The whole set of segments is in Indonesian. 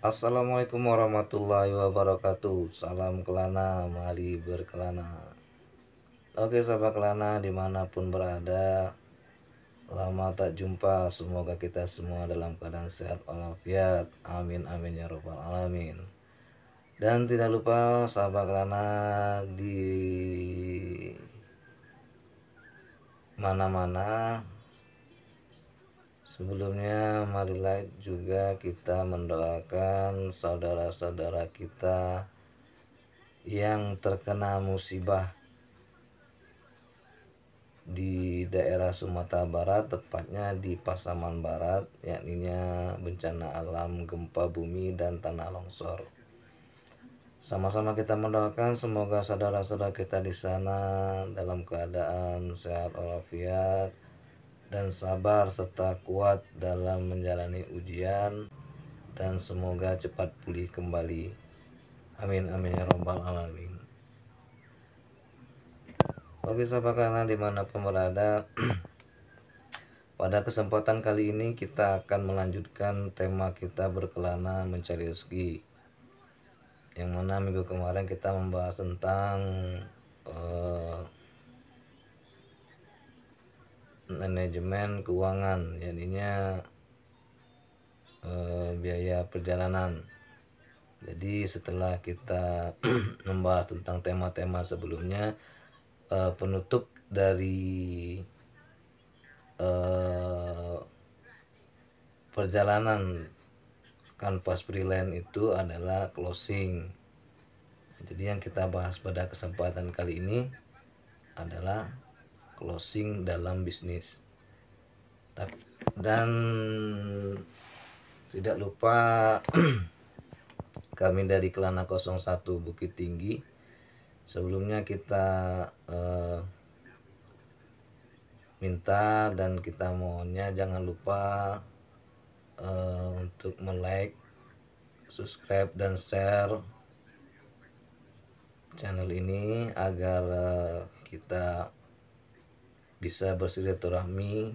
Assalamualaikum warahmatullahi wabarakatuh. Salam kelana, mari berkelana. Oke sahabat kelana dimanapun berada, lama tak jumpa. Semoga kita semua dalam keadaan sehat walafiat. Amin amin ya robbal alamin. Dan tidak lupa sahabat kelana, di mana-mana sebelumnya marilah juga kita mendoakan saudara-saudara kita yang terkena musibah di daerah Sumatera Barat, tepatnya di Pasaman Barat, yakninya bencana alam gempa bumi dan tanah longsor. Sama-sama kita mendoakan semoga saudara-saudara kita di sana dalam keadaan sehat walafiat dan sabar serta kuat dalam menjalani ujian, dan semoga cepat pulih kembali. Amin amin ya robbal alamin. Oke sahabat karena dimanapun berada, pada kesempatan kali ini kita akan melanjutkan tema kita berkelana mencari rezeki, yang mana minggu kemarin kita membahas tentang manajemen keuangan, jadinya biaya perjalanan. Jadi setelah kita membahas tentang tema-tema sebelumnya, penutup dari perjalanan kanvas freelance itu adalah closing. Jadi yang kita bahas pada kesempatan kali ini adalah closing dalam bisnis. Dan tidak lupa kami dari Kelana 01 Bukit Tinggi, sebelumnya kita minta dan kita mohonnya jangan lupa untuk like, subscribe dan share channel ini agar kita bisa bersilaturahmi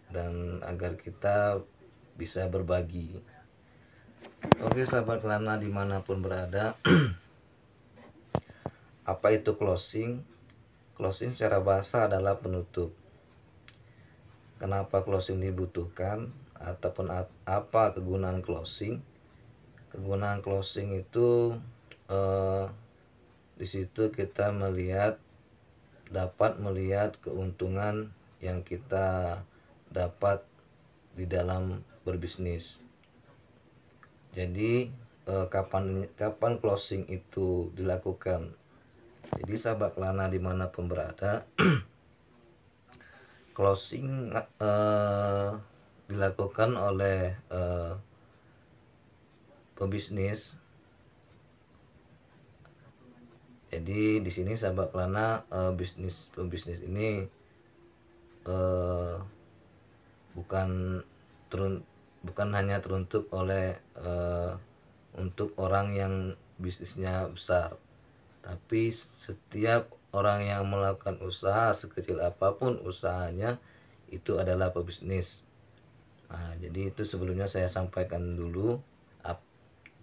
dan agar kita bisa berbagi. Oke sahabat Kelana dimanapun berada, apa itu closing? Closing secara bahasa adalah penutup. Kenapa closing dibutuhkan ataupun apa kegunaan closing? Kegunaan closing itu di situ kita dapat melihat keuntungan yang kita dapat di dalam berbisnis. Jadi kapan closing itu dilakukan? Jadi sahabat Kelana dimanapun berada, closing dilakukan oleh pebisnis. Jadi di sini sahabat Kelana, pebisnis ini bukan hanya teruntuk untuk orang yang bisnisnya besar, tapi setiap orang yang melakukan usaha sekecil apapun usahanya itu adalah pebisnis. Nah, jadi itu sebelumnya saya sampaikan dulu.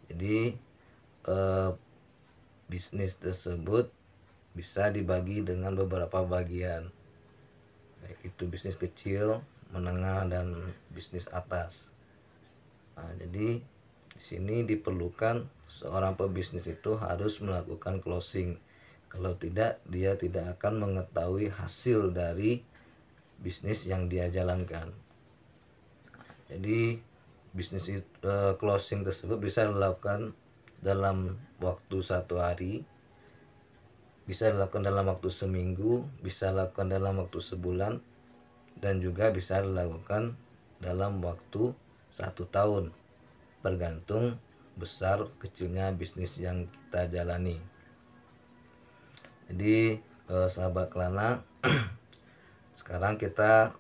Jadi bisnis tersebut bisa dibagi dengan beberapa bagian, baik itu bisnis kecil, menengah, dan bisnis atas. Nah, jadi di sini diperlukan seorang pebisnis itu harus melakukan closing. Kalau tidak, dia tidak akan mengetahui hasil dari bisnis yang dia jalankan. Jadi bisnis closing tersebut bisa dilakukan dalam waktu 1 hari, bisa dilakukan dalam waktu seminggu, bisa dilakukan dalam waktu sebulan, dan juga bisa dilakukan dalam waktu 1 tahun, bergantung besar kecilnya bisnis yang kita jalani. Jadi sahabat Kelana, sekarang kita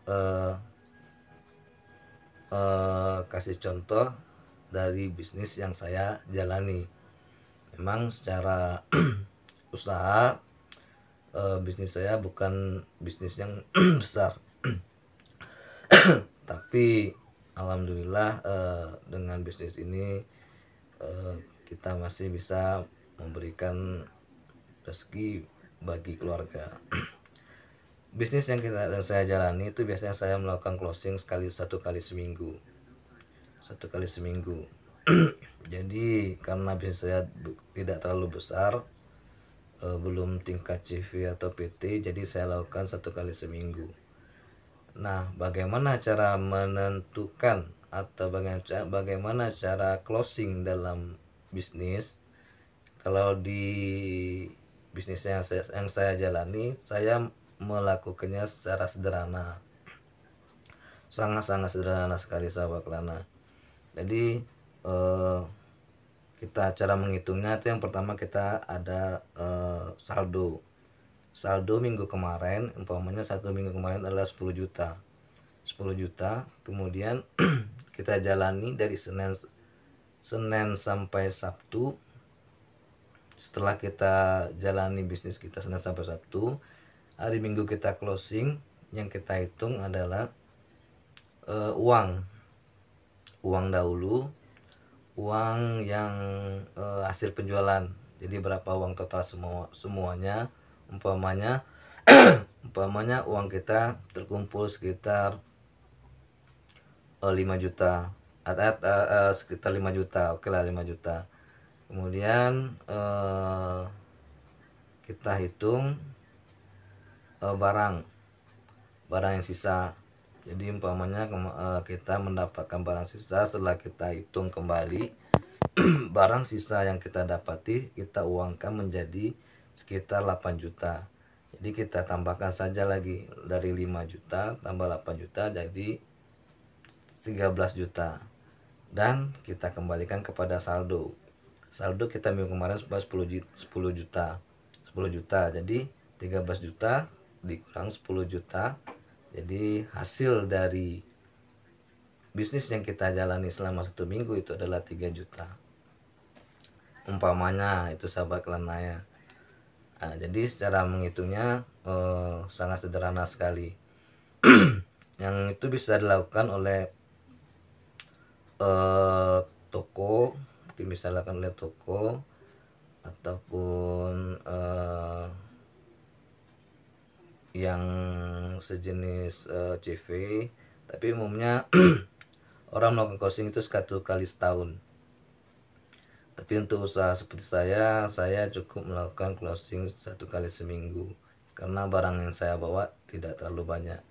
kasih contoh dari bisnis yang saya jalani. Memang secara usaha bisnis saya bukan bisnis yang besar, tapi alhamdulillah dengan bisnis ini kita masih bisa memberikan rezeki bagi keluarga. Bisnis yang saya jalani itu biasanya saya melakukan closing satu kali seminggu. Jadi karena bisnis saya tidak terlalu besar, belum tingkat CV atau PT, jadi saya lakukan satu kali seminggu. Nah, bagaimana cara menentukan atau bagaimana cara closing dalam bisnis? Kalau di bisnis yang saya jalani, saya melakukannya secara sederhana, sangat sederhana sekali sahabat Kelana. Jadi kita cara menghitungnya itu yang pertama kita ada saldo minggu kemarin, umpamanya satu minggu kemarin adalah 10 juta, kemudian kita jalani dari Senin sampai Sabtu. Setelah kita jalani bisnis kita Senin sampai Sabtu, hari Minggu kita closing, yang kita hitung adalah uang dahulu, uang yang hasil penjualan. Jadi berapa uang total semuanya, umpamanya uang kita terkumpul sekitar 5 juta, sekitar 5 juta, oke lah 5 juta. Kemudian kita hitung barang yang sisa. Jadi umpamanya kita mendapatkan barang sisa, setelah kita hitung kembali barang sisa yang kita dapati, kita uangkan menjadi sekitar 8 juta. Jadi kita tambahkan saja lagi dari 5 juta tambah 8 juta jadi 13 juta. Dan kita kembalikan kepada saldo kita minggu kemarin 10 juta. Jadi 13 juta dikurang 10 juta. Jadi hasil dari bisnis yang kita jalani selama 1 minggu itu adalah 3 juta. Umpamanya itu sahabat Kelana. Nah, jadi secara menghitungnya sangat sederhana sekali. Yang itu bisa dilakukan oleh toko, mungkin bisa dilakukan oleh toko ataupun yang sejenis CV, tapi umumnya orang melakukan closing itu 1 kali setahun. Tapi untuk usaha seperti saya cukup melakukan closing 1 kali seminggu karena barang yang saya bawa tidak terlalu banyak.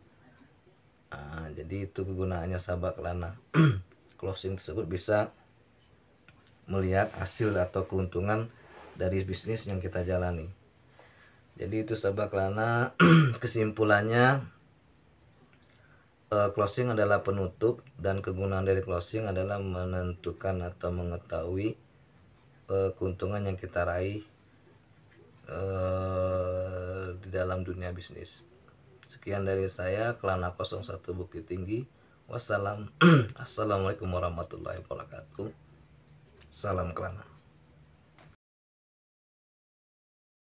Nah, jadi itu kegunaannya sahabat Kelana. Closing tersebut bisa melihat hasil atau keuntungan dari bisnis yang kita jalani. Jadi itu sahabat Kelana, kesimpulannya closing adalah penutup, dan kegunaan dari closing adalah menentukan atau mengetahui keuntungan yang kita raih di dalam dunia bisnis. Sekian dari saya, Kelana 01 Bukit Tinggi. Assalamualaikum warahmatullahi wabarakatuh. Salam Kelana.